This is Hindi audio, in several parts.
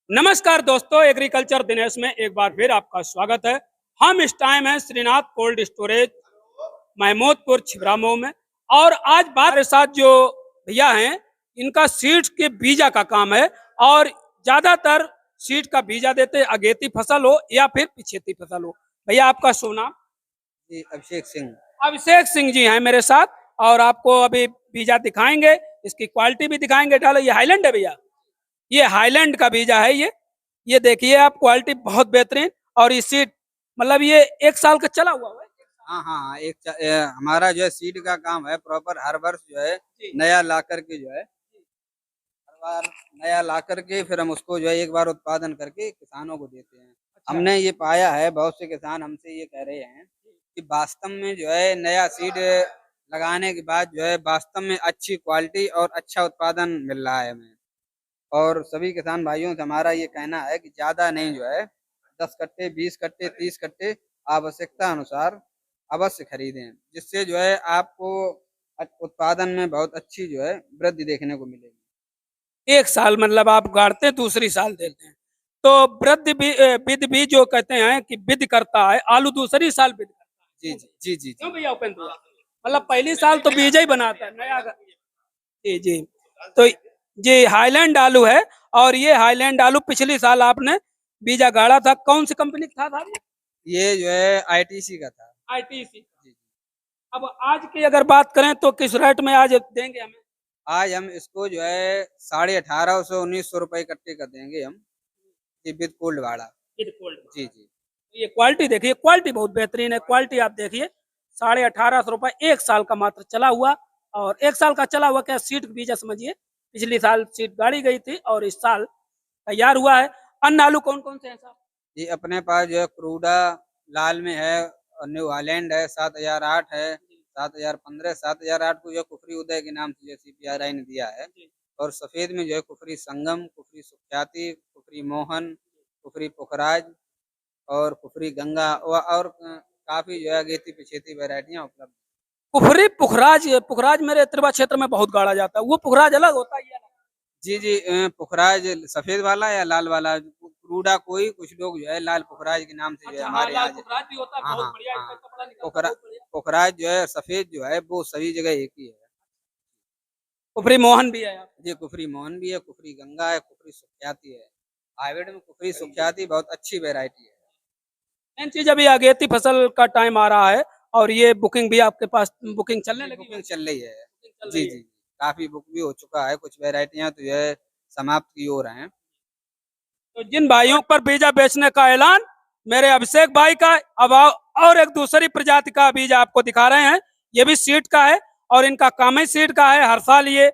नमस्कार दोस्तों, एग्रीकल्चर दिनेश में एक बार फिर आपका स्वागत है। हम इस टाइम है श्रीनाथ कोल्ड स्टोरेज महमूदपुर छिबरामऊ में। और आज बात हमारे साथ जो भैया हैं, इनका सीड्स के बीजा का काम है और ज्यादातर सीड का बीजा देते हैं, अगेती फसल हो या फिर पिछेती फसल हो। भैया आपका शुभ नाम? जी, अभिषेक सिंह। अभिषेक सिंह जी हैं मेरे साथ और आपको अभी बीजा दिखाएंगे, इसकी क्वालिटी भी दिखाएंगे। डालो, ये हाईलैंड है भैया, ये हाईलैंड का बीजा है। ये देखिए आप, क्वालिटी बहुत बेहतरीन। और ये सीड मतलब ये 1 साल का चला हुआ है। हाँ हाँ हाँ, हमारा जो है सीड का काम है प्रॉपर। हर वर्ष जो है जी। नया ला करके जो है हर बार नया ला करके फिर हम उसको जो है एक बार उत्पादन करके किसानों को देते हैं। अच्छा। हमने ये पाया है, बहुत से किसान हमसे ये कह रहे हैं कि वास्तव में जो है नया सीड लगाने के बाद जो है वास्तव में अच्छी क्वालिटी और अच्छा उत्पादन मिल रहा है हमें। और सभी किसान भाइयों से हमारा ये कहना है कि ज्यादा नहीं जो है 10 कट्टे, 20 कट्टे, 30 कट्टे आवश्यकता अनुसार अवश्य खरीदें, जिससे जो है आपको उत्पादन में बहुत अच्छी जो है वृद्धि देखने को मिलेगी। 1 साल मतलब आप गाड़ते दूसरी साल देते हैं, तो वृद्धि भी विध भी जो कहते हैं कि विध करता है, आलू दूसरी साल विध करता जी है। जी जी जी क्यों जी। भैया उपेंद्र भैया? मतलब पहली साल तो बीजा ही बनाता है नया जी जी। तो जी हाईलैंड आलू है। और ये हाईलैंड आलू पिछली साल आपने बीजा गाड़ा था, कौन सी कंपनी का था? ये जो है आईटीसी का था। आईटीसी। जी। अब आज की अगर बात करें तो किस रेट में आज देंगे हमें? आज हम इसको जो है 1850 1900 रुपए कट्टे का देंगे हम। जी, विद कोल्ड भाड़ा। बिल्कुल। जी जी। ये क्वालिटी देखिए, क्वालिटी बहुत बेहतरीन है। क्वालिटी आप देखिए, 1850 रुपए 1 साल का मात्र चला हुआ। और 1 साल का चला हुआ क्या, सीट बीजा समझिए। पिछली साल सीट गाड़ी गई थी और इस साल तैयार हुआ है। अन्य आलू कौन कौन से हैं साहब? जी, अपने पास जो है क्रूडा लाल में है, और न्यू हॉलैंड है, 7008 है, 7015, 7008 को जो कुफरी उदय के नाम से जो CPRI ने दिया है। और सफेद में जो है कुफरी संगम, कुफरी सुख्याति, कुफरी मोहन, कुफरी पुखराज और कुफरी गंगा और काफी जो है अगेती पिछेती वैरायटियां उपलब्ध। पुखरी पुखराज, पुखराज मेरे त्रिवा क्षेत्र में बहुत गाड़ा जाता है। वो पुखराज अलग होता है, ये अलग? जी जी। पुखराज सफेद वाला या लाल वाला? क्रूडा कोई कुछ लोग जो है लाल पुखराज के नाम से जो है अच्छा, हाँ, हमारे लाल यहाँ। पुखराज भी होता है, हाँ बहुत हाँ बढ़िया, इसका हाँ। कपड़ा निकलता है, पोखरा बहुत बढ़िया। पोखराज जो है सफेद जो है वो सभी जगह एक ही है। कुफरी मोहन भी है यहाँ। जी, कुफरी मोहन भी है, कुफरी गंगा है, कुफरी सुख्याति है। हाइब्रिड में कुफरी सुख्याति बहुत अच्छी वैरायटी है। मेन चीज अभी अगेती फसल का टाइम आ रहा है और ये बुकिंग भी आपके पास बुकिंग चलने लगी है? बुकिंग चल रही है। बुकिंग चल जी रही है। जी। काफी बुक भी हो चुका है, कुछ वैरायटियां तो जो है समाप्त की ओर हैं। तो जिन भाइयों पर बीजा बेचने का ऐलान मेरे अभिषेक भाई का, अब और एक दूसरी प्रजाति का बीज आपको दिखा रहे हैं। ये भी सीड का है और इनका काम ही सीड का है। हर साल ये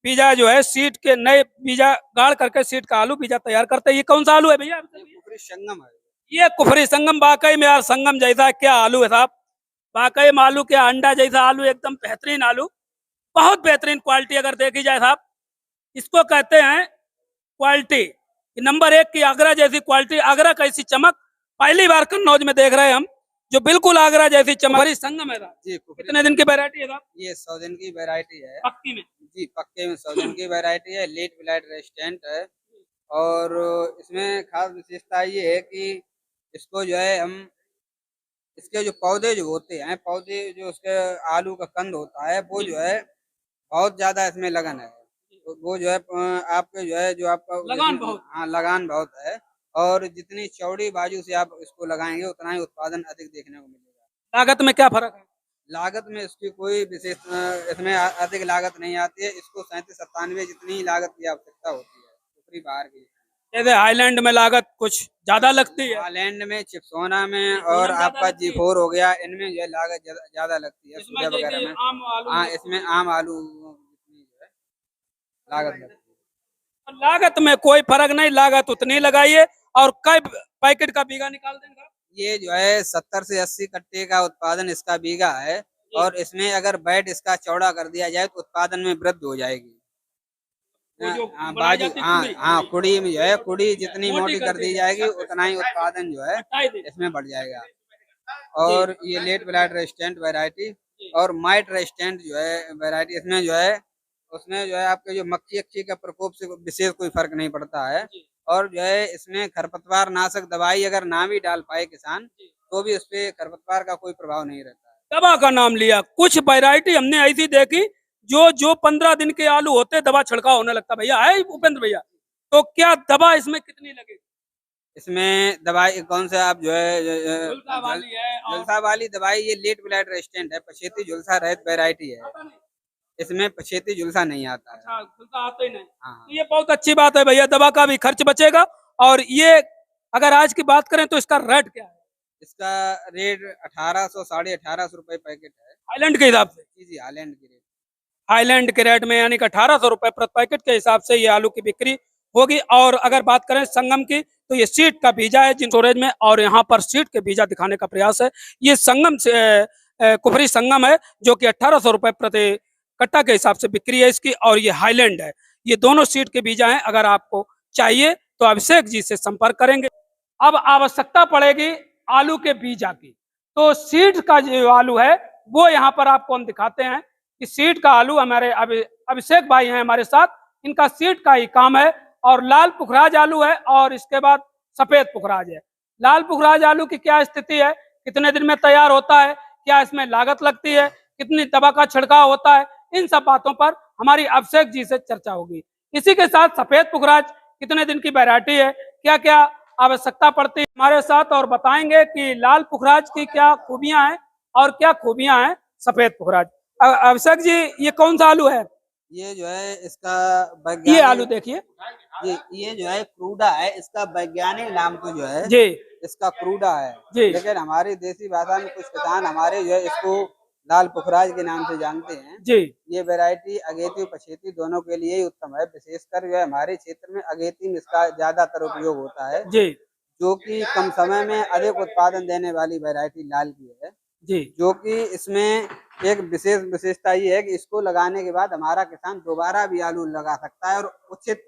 बीजा जो है सीड के नए बीजा गाड़ करके सीड का आलू बीजा तैयार करते हैं। ये कौन सा आलू है भैया? कुफरी संगम है। ये कुफरी संगम। वाकई में यार संगम जैसा क्या आलू है साहब। वाकई में आलू क्या, अंडा जैसा आलू, एकदम बेहतरीन आलू, बहुत बेहतरीन क्वालिटी अगर देखी जाए साहब। इसको कहते हैं क्वालिटी नंबर 1 की, आगरा जैसी क्वालिटी। आगरा कैसी चमक पहली बार कन्नौज में देख रहे हैं हम, जो बिल्कुल आगरा जैसी चमक। कुफरी संगम है साहब। जी, कितने दिन की वैरायटी है साहब? ये 100 दिन की वैरायटी है। पक्की में? जी, पक्के में 100 दिन की वैरायटी है, लेट ब्लाइट रेजिस्टेंट है। और इसमें खास विशेषता ये है कि इसको जो है हम इसके जो पौधे जो होते हैं, पौधे जो उसके आलू का कंद होता है वो जो है बहुत ज्यादा इसमें लगन है। तो वो जो है आपके जो है जो आपका लगान बहुत। हाँ, लगान बहुत है। और जितनी चौड़ी बाजू से आप इसको लगाएंगे उतना ही उत्पादन अधिक देखने को मिलेगा। लागत में क्या फर्क है? लागत में इसकी कोई विशेष इसमें अधिक लागत नहीं आती है। इसको 37-97 जितनी ही लागत की आवश्यकता होती है ऊपरी बाहर की। जैसे हाईलैंड में लागत कुछ ज्यादा लगती है, हालैंड में, चिप्सोना में चिप्सोना और में ज्यादा आपका लगती है। G4 हो गया, इनमें जो है लागत ज्यादा लगती है इसमें सूर्या वगैरह जैसे में। आम आलू हाँ, में इसमें आम आलू जितनी जो है लागत लगती है। लागत में कोई फर्क नहीं, लागत उतनी लगाइए। और कई पैकेट का बीघा निकाल देंगे? ये जो है 70 से 80 कट्टे का उत्पादन इसका बीघा है। और इसमें अगर बैट इसका चौड़ा कर दिया जाए तो उत्पादन में वृद्धि हो जाएगी। वो जो हाँ, बनाई बाजू, जाती है हाँ कुड़ी, हाँ, कुड़ी में जो है कुड़ी जितनी मोटी मोटी कर दी जाएगी उतना ही उत्पादन जो है इसमें बढ़ जाएगा। और ये लेट ब्लाइट रेजिस्टेंट वैरायटी और माइट रेजिस्टेंट जो है वैरायटी, इसमें जो है उसमें जो है आपके जो मक्खी अक्खी का प्रकोप से विशेष कोई फर्क नहीं पड़ता है। और जो है इसमें खरपतवार नाशक दवाई अगर ना भी डाल पाए किसान तो भी उस पे खरपतवार का कोई प्रभाव नहीं रहता है। दवा का नाम लिया, कुछ वैरायटी हमने ऐसी देखी जो जो 15 दिन के आलू होते दवा छिड़काव होने लगता। भैया है उपेंद्र भैया, तो क्या दवा इसमें कितनी लगेगी? इसमें दवाई कौन सा आप जो है झुलसा वाली है और झुलसा वाली दवाई ये लेट ब्लाइट रेजिस्टेंट है, पछेती झुलसा रहित वैरायटी है। पता नहीं। इसमें पछेती झुलसा नहीं आता है। अच्छा, झुलसा आता ही नहीं। हाँ तो ये बहुत अच्छी बात है भैया, दवा का भी खर्च बचेगा। और ये अगर आज की बात करें तो इसका रेट क्या है? इसका रेट 1800 1850 रुपए पैकेट है। हाईलैंड के हिसाब से, जी जी हाईलैंड की रेट। हाईलैंड के रेट में यानी कि 1800 रुपए प्रति पैकेट के हिसाब से ये आलू की बिक्री होगी। और अगर बात करें संगम की तो ये सीड का बीजा है जिन स्टोरेज में, और यहाँ पर सीड के बीजा दिखाने का प्रयास है। ये संगम से कुफरी संगम है जो कि 1800 रुपए प्रति कट्टा के हिसाब से बिक्री है इसकी, और ये हाईलैंड है। ये दोनों सीड के बीजा हैं। अगर आपको चाहिए तो अभिषेक जी से संपर्क करेंगे। अब आवश्यकता पड़ेगी आलू के बीजा की, तो सीड का जो आलू है वो यहाँ पर आपको हम दिखाते हैं कि सीड का आलू हमारे अभिषेक भाई हैं हमारे साथ, इनका सीड का ही काम है। और लाल पुखराज आलू है और इसके बाद सफेद पुखराज है। लाल पुखराज आलू की क्या स्थिति है, कितने दिन में तैयार होता है, क्या इसमें लागत लगती है, कितनी दवा का छिड़काव होता है, इन सब बातों पर हमारी अभिषेक जी से चर्चा होगी। इसी के साथ सफेद पुखराज कितने दिन की वैरायटी है, क्या क्या आवश्यकता पड़ती है, हमारे साथ और बताएंगे कि लाल पुखराज की क्या खूबियां हैं और क्या खूबियां हैं सफेद पुखराज। अभिषेक जी, ये कौन सा आलू है? ये जो है इसका ये आलू वैज्ञानिक देखिए ये जो है क्रूडा है, इसका वैज्ञानिक नाम तो जो है जी इसका क्रूडा है। जी लेकिन हमारी देसी भाषा में कुछ किसान हमारे जो है इसको लाल पुखराज के नाम से जानते हैं। जी ये वैरायटी अगेती और पछेती दोनों के लिए ही उत्तम है। विशेषकर जो है हमारे क्षेत्र में अगेती में इसका ज्यादातर उपयोग होता है, जी जो कि कम समय में अधिक उत्पादन देने वाली वैरायटी लाल की है। जी जो कि इसमें एक विशेष विशेषता ये है कि इसको लगाने के बाद हमारा किसान दोबारा भी आलू लगा सकता है और उचित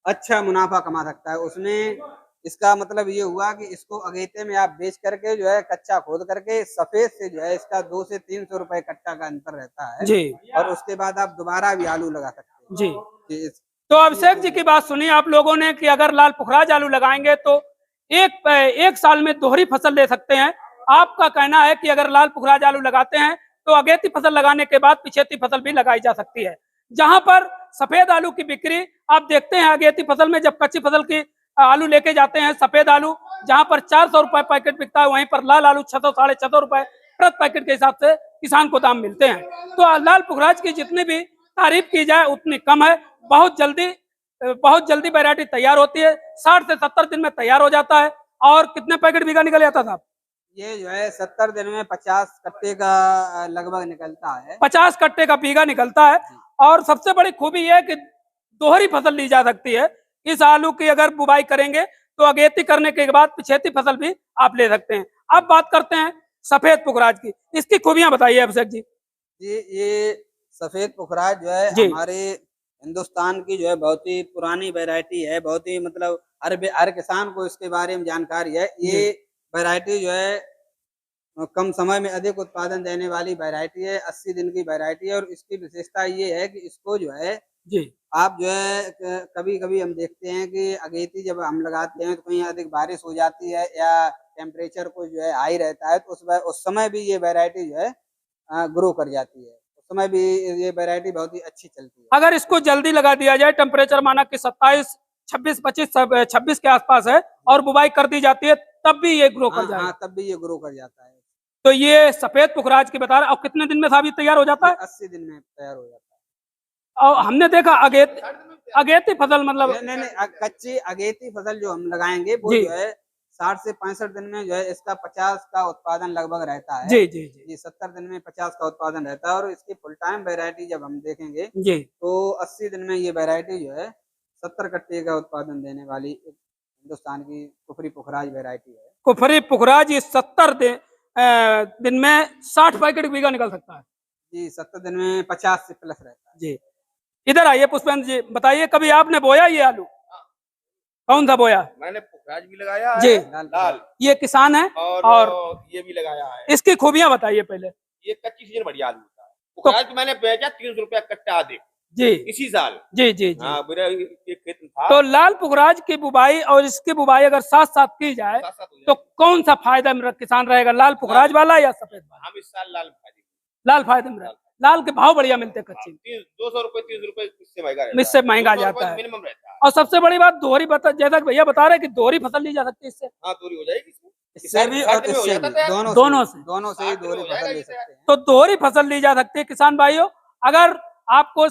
अच्छा मुनाफा कमा सकता है उसमें। इसका मतलब ये हुआ कि इसको अगेते में आप बेच करके जो है कच्चा खोद करके सफेद से जो है इसका 200 से 300 रुपए कट्टा का अंतर रहता है, जी और उसके बाद आप दोबारा भी आलू लगा सकते हैं। जी। कि इस- तो अभिषेक जी की बात सुनिए आप लोगों ने कि अगर लाल पुखराज आलू लगाएंगे तो एक साल में दोहरी फसल ले सकते हैं। आपका कहना है कि अगर लाल पुखराज आलू लगाते हैं तो अगेती फसल लगाने के बाद पिछेती फसल भी लगाई जा सकती है। जहां पर सफेद आलू की बिक्री आप देखते हैं, अगेती फसल में जब कच्ची फसल की आलू लेके जाते हैं सफेद आलू, जहां पर 400 रुपए पैकेट बिकता है, वहीं पर लाल आलू 600 साढ़े 600 रुपए प्रति पैकेट के हिसाब से किसान को दाम मिलते हैं। तो लाल पुखराज की जितनी भी तारीफ की जाए उतनी कम है। बहुत जल्दी वैरायटी तैयार होती है, 60 से 70 दिन में तैयार हो जाता है। और कितने पैकेट बीघा निकल जाता था? ये जो है 70 दिन में 50 कट्टे का लगभग निकलता है। 50 कट्टे का बीघा निकलता है। और सबसे बड़ी खूबी यह है कि दोहरी फसल ली जा सकती है। इस आलू की अगर बुवाई करेंगे तो अगेती करने के बाद पिछेती फसल भी आप ले सकते हैं। अब बात करते हैं सफेद पुखराज की, इसकी खूबियां बताइए अभिषेक जी। ये सफेद पुखराज जो है जी हमारे हिंदुस्तान की जो है बहुत ही पुरानी वैरायटी है। बहुत ही मतलब हर किसान को इसके बारे में जानकारी है। ये वैरायटी जो है कम समय में अधिक उत्पादन देने वाली वैरायटी है। 80 दिन की वैरायटी है और इसकी विशेषता ये है कि इसको जो है जी आप जो है कभी कभी हम देखते हैं कि अगेती जब हम लगाते हैं तो कहीं अधिक बारिश हो जाती है या टेम्परेचर को जो है हाई रहता है, तो उस समय भी ये वैरायटी जो है ग्रो कर जाती है। उस समय भी ये वैरायटी बहुत ही अच्छी चलती है। अगर इसको जल्दी लगा दिया जाए, टेम्परेचर माना कि 27 26 25 26 के आसपास है और बुवाई कर दी जाती है, तब भी ये ग्रो कर जाएगा। हाँ तब भी ये ग्रो कर जाता है। तो ये सफेद पुखराज की बता रहे, और कितने दिन में साबित तैयार हो जाता है? 80 दिन में तैयार हो जाता है। और हमने देखा अगेती फसल मतलब नहीं कच्ची अगेती फसल जो हम लगाएंगे वो जी जो है 60 से 65 दिन में जो है इसका 50 का उत्पादन लगभग रहता है। जी जी जी ये 70 दिन में 50 का उत्पादन रहता है। और इसकी फुल टाइम वैरायटी जब हम देखेंगे जी तो 80 दिन में ये वैरायटी जो है 70 कट्टे का उत्पादन देने वाली एक हिंदुस्तान की कुफरी पुखराज वैरायटी है। कुफरी पुखराज ये 70 दिन में 60 पैकेट बीघा निकल सकता है। जी 70 दिन में 50 से प्लस रहता है। जी इधर आइए पुष्पेंद्र जी, बताइए कभी आपने बोया ये आलू? कौन सा बोया? मैंने पुखराज भी लगाया है, जी लाल ये किसान है और ये भी लगाया है। इसकी खूबियां बताइए पहले। ये कच्ची सीजन बढ़िया आलू होता है। पुखराज मैंने बेचा 300 रुपया कट्टा अधिक। जी इसी साल। जी जी जी। हाँ, मेरा एक खेत में था। तो लाल पुखराज की बुवाई और इसकी बुवाई अगर साथ साथ की जाए साथ-साथ हो तो जाए। कौन सा फायदा में किसान रहेगा, लाल पुखराज वाला या सफेद वाला? हम इस साल लाल भाजी। लाल फायदे में रहेगा। लाल के भाव बढ़िया मिलते हैं कच्ची में, 200 रुपए 30 रुपए इससे महंगा रहता इससे है। महंगा 200 रुपए जाता है। मिनिमम रहता है। और सबसे बड़ी बात दोहरी बता, जैसा कि भैया बता रहे हैं कि दोहरी फसल ली जा सकती है इससे। हाँ, दूरी हो जाएगी इसमें। इससे भी और 60 में हो इससे जाता भी, था यार। दोनों से। दोनों से ही 60 में दोहरी हो जाएगा फसल ले ये तो यार। सकते हैं। तो दोहरी फसल ली जा सकती है किसान भाइयों। अगर आपको